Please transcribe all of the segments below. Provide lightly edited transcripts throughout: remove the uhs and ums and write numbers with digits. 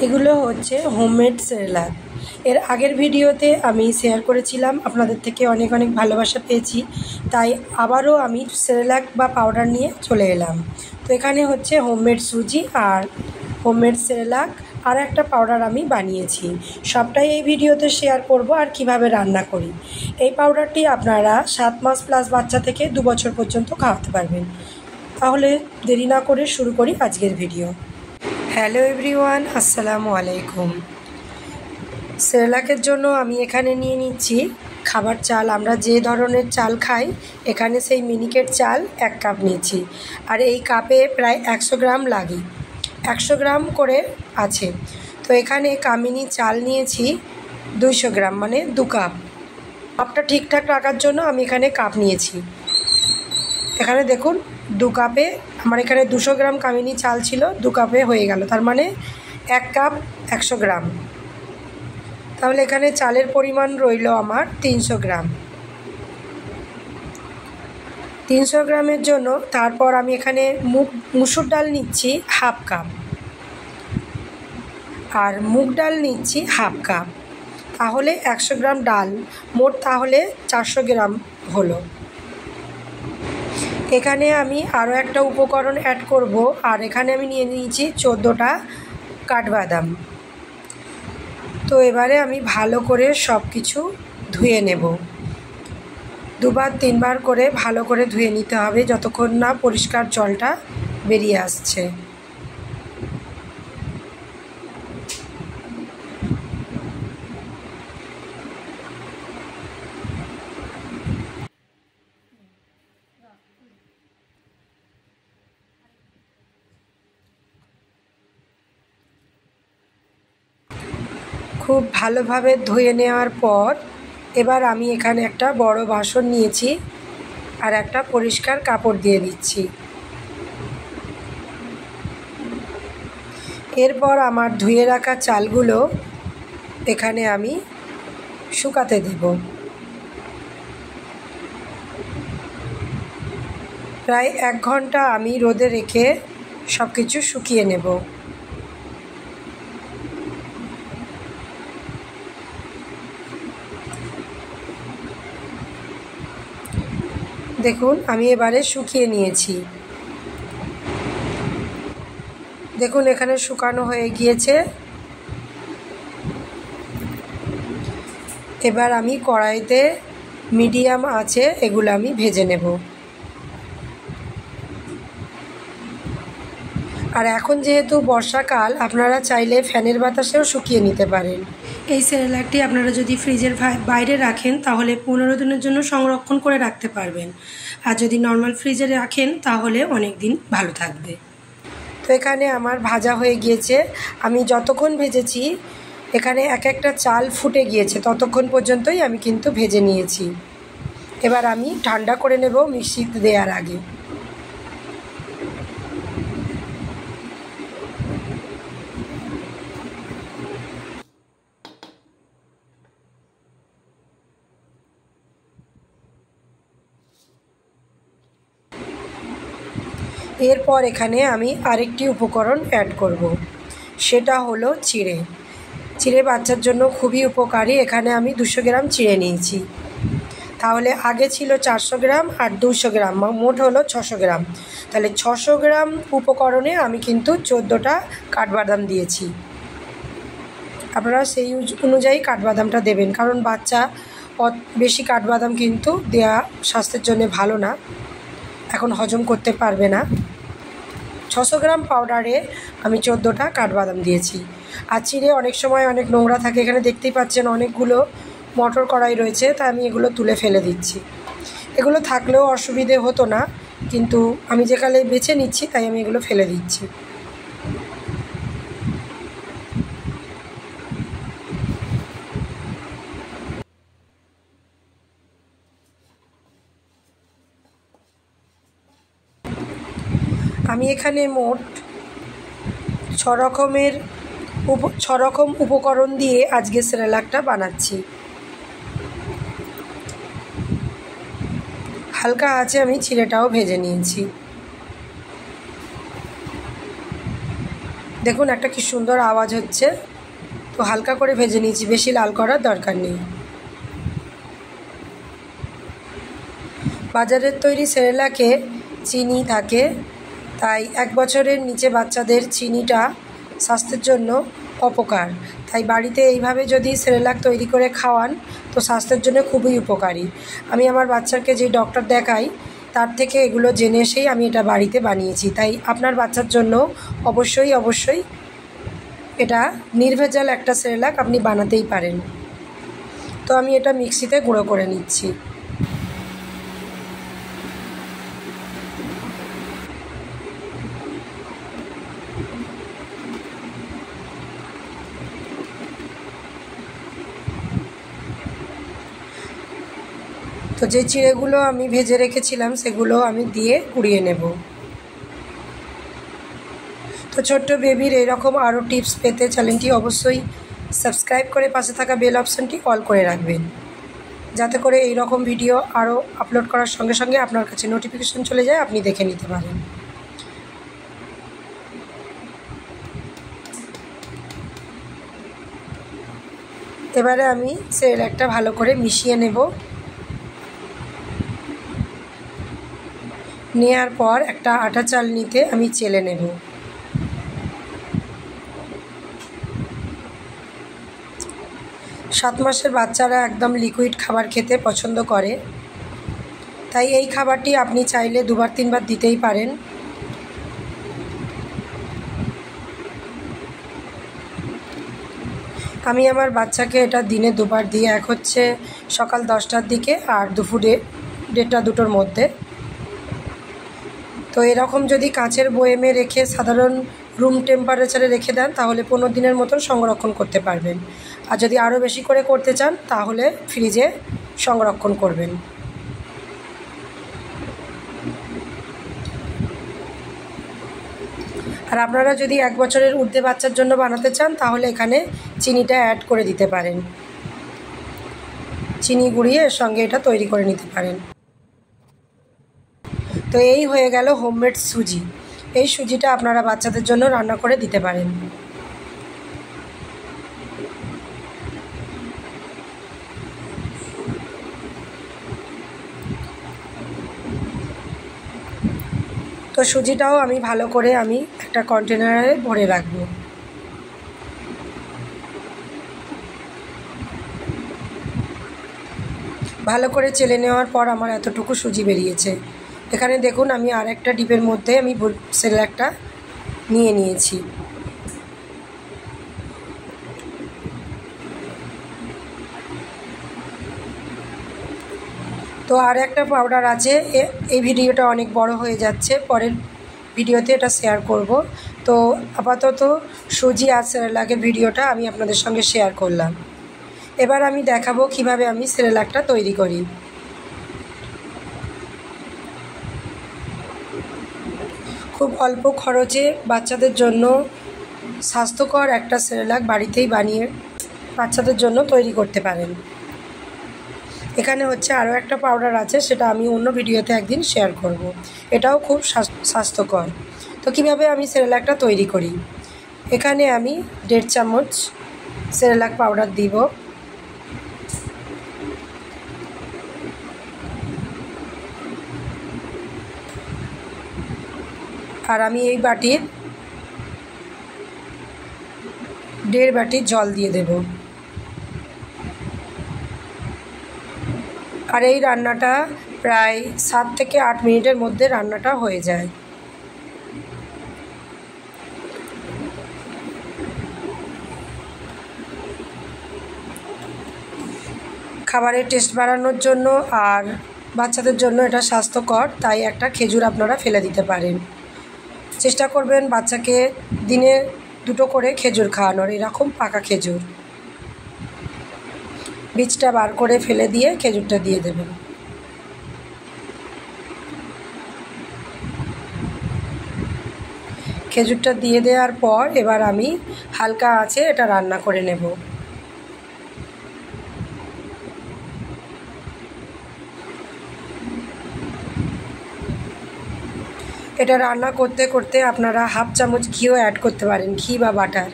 এগুলো হচ্ছে homemade Cerelac. এর আগের ভিডিওতে আমি শেয়ার করেছিলাম, আপনাদের থেকে অনেক অনেক ভালোবাসা পেয়েছি, তাই আবারও আমি সেরেলাক বা পাউডার নিয়ে চলে এলাম। তো এখানে হচ্ছে হোমমেড সুজি আর হোমমেড সেরেলাক আর একটা পাউডার আমি বানিয়েছি, সবটাই এই ভিডিওতে শেয়ার করব আর কিভাবে রান্না করি। এই পাউডারটি আপনারা 7 মাস প্লাস বাচ্চা থেকে 2 বছর পর্যন্ত খাওয়াতে পারবেন। তাহলে দেরি না করে শুরু করি আজকের ভিডিও। হ্যালো এভরিওয়ান, আসসালামু আলাইকুম। সেরেলাকের জন্য আমি এখানে নিয়ে নিচ্ছি খাবার চাল। আমরা যে ধরনের চাল খাই, এখানে সেই মিনিকেট চাল 1 কাপ নিচ্ছি। আর এই কাপে প্রায় 100 গ্রাম লাগে, 100 গ্রাম করে আছে। তো এখানে কামিনী চাল নিয়েছি 200 গ্রাম, মানে 2 কাপ। কাপটা ঠিকঠাক রাখার জন্য আমি এখানে কাপ নিয়েছি। এখানে দেখুন 2 কাপে আমার এখানে 200 গ্রাম কামিনী চাল ছিল, 2 কাপে হয়ে গেল, তার মানে 1 কাপ 100 গ্রাম। তাহলে এখানে চালের পরিমাণ রইল আমার 300 গ্রাম। 300 গ্রামের জন্য তারপর আমি এখানে মুসুর ডাল নিচ্ছি 1/2 কাপ আর মুগ ডাল নিচ্ছি 1/2 কাপ। তাহলে 100 গ্রাম ডাল, মোট তাহলে 400 গ্রাম হলো। এখানে আমি আরও একটা উপকরণ অ্যাড করব, আর এখানে আমি নিয়ে নিয়েছি 14টা কাঠবাদাম। তো এবারে আমি ভালো করে সব কিছু ধুয়ে নেব, 2-3 বার করে ভালো করে ধুয়ে নিতে হবে যতক্ষণ না পরিষ্কার জলটা বেরিয়ে আসছে। খুব ভালোভাবে ধুয়ে নেওয়ার পর এবার আমি এখানে একটা বড় বাসন নিয়েছি আর একটা পরিষ্কার কাপড় দিয়ে দিচ্ছি। এরপর আমার ধুয়ে রাখা চালগুলো এখানে আমি শুকাতে দেব। প্রায় 1 ঘন্টা আমি রোদে রেখে সব কিছু শুকিয়ে নেব। দেখুন আমি এবারে শুকিয়ে নিয়েছি। দেখুন এখানে শুকানো হয়ে গিয়েছে। এবার আমি কড়াইতে মিডিয়াম আঁচে এগুলো আমি ভেজে নেব। আর এখন যেহেতু বর্ষাকাল, আপনারা চাইলে ফ্যানের বাতাসেও শুকিয়ে নিতে পারেন। এই সেরেলাকটি আপনারা যদি ফ্রিজের বাইরে রাখেন তাহলে 15 দিনের জন্য সংরক্ষণ করে রাখতে পারবেন, আর যদি নর্মাল ফ্রিজে রাখেন তাহলে অনেক দিন ভালো থাকবে। তো এখানে আমার ভাজা হয়ে গিয়েছে। আমি যতক্ষণ ভেজেছি এখানে এক একটা চাল ফুটে গিয়েছে, ততক্ষণ পর্যন্তই আমি কিন্তু ভেজে নিয়েছি। এবার আমি ঠান্ডা করে নেব মিক্সিতে দেওয়ার আগে। এরপর এখানে আমি আরেকটি উপকরণ অ্যাড করব, সেটা হলো চিড়ে। চিড়ে বাচ্চার জন্য খুবই উপকারী। এখানে আমি 200 গ্রাম চিড়ে নিয়েছি। তাহলে আগে ছিল 400 গ্রাম আর 200 গ্রাম, মোট হলো 600 গ্রাম। তাহলে 600 গ্রাম উপকরণে আমি কিন্তু 14টা কাঠবাদাম দিয়েছি। আপনারা সেই অনুযায়ী কাঠবাদামটা দেবেন, কারণ বাচ্চা বেশি কাঠবাদাম কিন্তু দেয়া স্বাস্থ্যের জন্য ভালো না, এখন হজম করতে পারবে না। 600 গ্রাম পাউডারে আমি 14টা কাঠবাদাম দিয়েছি। আর চিড়ে অনেক সময় অনেক নোংরা থাকে, এখানে দেখতেই পাচ্ছেন অনেকগুলো মটর কড়াই রয়েছে, তাই আমি এগুলো তুলে ফেলে দিচ্ছি। এগুলো থাকলেও অসুবিধে হতো না, কিন্তু আমি যেখানে বেছে নিচ্ছি তাই আমি এগুলো ফেলে দিচ্ছি। আমি এখানে মোট 6 রকম উপকরণ দিয়ে আজকে সেরেলাকটা বানাচ্ছি। হালকা আঁচে আমি চিড়েটাও ভেজে নিয়েছি। দেখুন একটা কি সুন্দর আওয়াজ হচ্ছে। তো হালকা করে ভেজে নিয়েছি, বেশি লাল করার দরকার নেই। বাজারের তৈরি সেরেলাকে চিনি থাকে, তাই 1 বছরের নিচে বাচ্চাদের চিনিটা স্বাস্থ্যের জন্য অপকার। তাই বাড়িতে এইভাবে যদি সেরেলাক তৈরি করে খাওয়ান তো স্বাস্থ্যের জন্য খুবই উপকারী। আমি আমার বাচ্চাকে যে ডক্টর দেখাই তার থেকে এগুলো জেনে এসেই আমি এটা বাড়িতে বানিয়েছি। তাই আপনার বাচ্চার জন্য অবশ্যই এটা নির্ভেজাল একটা সেরেলাক আপনি বানাতেই পারেন। তো আমি এটা মিক্সিতে গুঁড়ো করে নিচ্ছি। তো যে চিড়েগুলো আমি ভেজে রেখেছিলাম সেগুলো আমি দিয়ে গুঁড়িয়ে নেব। তো ছোট্ট বেবির এরকম আরও টিপস পেতে চ্যানেলটি অবশ্যই সাবস্ক্রাইব করে পাশে থাকা বেল অপশানটি অল করে রাখবেন, যাতে করে এই রকম ভিডিও আরও আপলোড করার সঙ্গে সঙ্গে আপনার কাছে নোটিফিকেশন চলে যায়, আপনি দেখে নিতে পারেন। এবারে আমি সেরেলাকটা ভালো করে মিশিয়ে নেব। নেওয়ার পর একটা আটা চালনিতে আমি চেলে নেব। সাত মাসের বাচ্চারা একদম লিকুইড খাবার খেতে পছন্দ করে, তাই এই খাবারটি আপনি চাইলে 2-3 বার দিতেই পারেন। আমি আমার বাচ্চাকে এটা দিনে 2 বার দিই, এক হচ্ছে সকাল 10টার দিকে আর দুপুরে 1:30-2টোর মধ্যে। তো এরকম যদি কাঁচের বয়েমে রেখে সাধারণ রুম টেম্পারেচারে রেখে দেন তাহলে 15 দিনের মতন সংরক্ষণ করতে পারবেন। আর যদি আরও বেশি করে করতে চান তাহলে ফ্রিজে সংরক্ষণ করবেন। আর আপনারা যদি 1 বছরের ঊর্ধ্বে বাচ্চার জন্য বানাতে চান তাহলে এখানে চিনিটা অ্যাড করে দিতে পারেন, চিনি গুঁড়িয়ে এর সঙ্গে এটা তৈরি করে নিতে পারেন। তো এই হয়ে গেল হোমমেড সুজি। এই সুজিটা আপনারা বাচ্চাদের জন্য রান্না করে দিতে পারেন। তো সুজিটাও আমি ভালো করে একটা কন্টেনারে ভরে রাখবো। ভালো করে চেলে নেওয়ার পর আমার এতটুকু সুজি বেরিয়েছে। এখানে দেখুন আমি আর একটা ডিপের মধ্যে আমি সেরেলাকটা নিয়ে নিয়েছি। তো আর একটা পাউডার আছে, এই ভিডিওটা অনেক বড় হয়ে যাচ্ছে, পরের ভিডিওতে এটা শেয়ার করব। তো আপাতত সুজি আর সেরেলাকের ভিডিওটা আমি আপনাদের সঙ্গে শেয়ার করলাম। এবার আমি দেখাবো কিভাবে আমি সেরেলাকটা তৈরি করি। খুব অল্প খরচে বাচ্চাদের জন্য স্বাস্থ্যকর একটা সেরেলাক বাড়িতেই বানিয়ে বাচ্চাদের জন্য তৈরি করতে পারেন। এখানে হচ্ছে আরও একটা পাউডার আছে, সেটা আমি অন্য ভিডিওতে একদিন শেয়ার করব। এটাও খুব স্বাস্থ্যকর। তো কীভাবে আমি সেরেলাকটা তৈরি করি, এখানে আমি 1.5 চামচ সেরেলাক পাউডার দিব। আর আমি এই বাটির 1.5 বাটি জল দিয়ে দেব। আর এই রান্নাটা প্রায় 7 থেকে 8 মিনিটের মধ্যে রান্নাটা হয়ে যায়। খাবারের টেস্ট বাড়ানোর জন্য আর বাচ্চাদের জন্য এটা স্বাস্থ্যকর, তাই একটা খেজুর আপনারা ফেলে দিতে পারেন। চেষ্টা করবেন বাচ্চাকে দিনে 2টো করে খেজুর খাওয়ানোর, এরকম পাকা খেজুর। বীজটা বার করে ফেলে দিয়ে খেজুরটা দিয়ে দেবেন। খেজুরটা দিয়ে দেওয়ার পর এবার আমি হালকা আঁচে এটা রান্না করে নেব। এটা রান্না করতে করতে আপনারা হাফ চামচ ঘিও অ্যাড করতে পারেন, ঘি বা বাটার।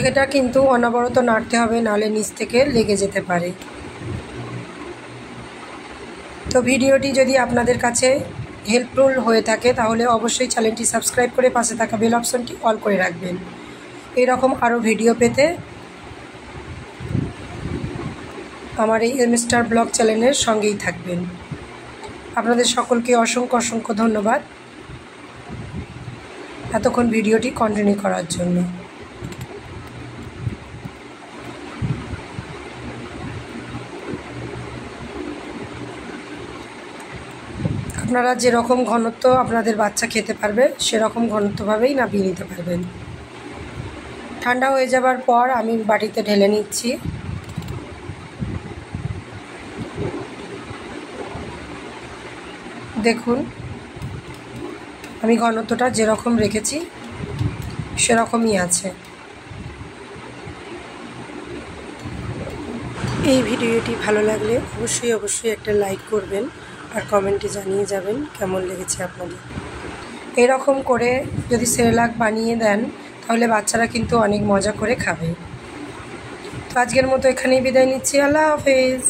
এটা কিন্তু অনবরত নাড়তে হবে, নাহলে নিচ থেকে লেগে যেতে পারে। তো ভিডিওটি যদি আপনাদের কাছে হেল্পফুল হয়ে থাকে তাহলে অবশ্যই চ্যানেলটি সাবস্ক্রাইব করে পাশে থাকা বেল অপশনটি অল করে রাখবেন। এরকম আরও ভিডিও পেতে আমার এই এমস্টার ব্লগ চ্যানেলের সঙ্গেই থাকবেন। আপনাদের সকলকে অসংখ্য অসংখ্য ধন্যবাদ এতক্ষণ ভিডিওটি কন্টিনিউ করার জন্য। আপনারা যেরকম ঘনত্ব আপনাদের বাচ্চা খেতে পারবে সেরকম ঘনত্বভাবেই নামিয়ে নিতে পারবেন। ঠান্ডা হয়ে যাবার পর আমি বাটিতে ঢেলে নিচ্ছি। দেখুন আমি ঘনত্বটা যেরকম রেখেছি সেরকমই আছে। এই ভিডিওটি ভালো লাগলে অবশ্যই একটা লাইক করবেন আর কমেন্টে জানিয়ে যাবেন কেমন লেগেছে আপনাদের। এরকম করে যদি সেরেলাক বানিয়ে দেন তাহলে বাচ্চারা কিন্তু অনেক মজা করে খাবে। তো আজকের মতো এখানেই বিদায় নিচ্ছি। আল্লাহ হাফেজ।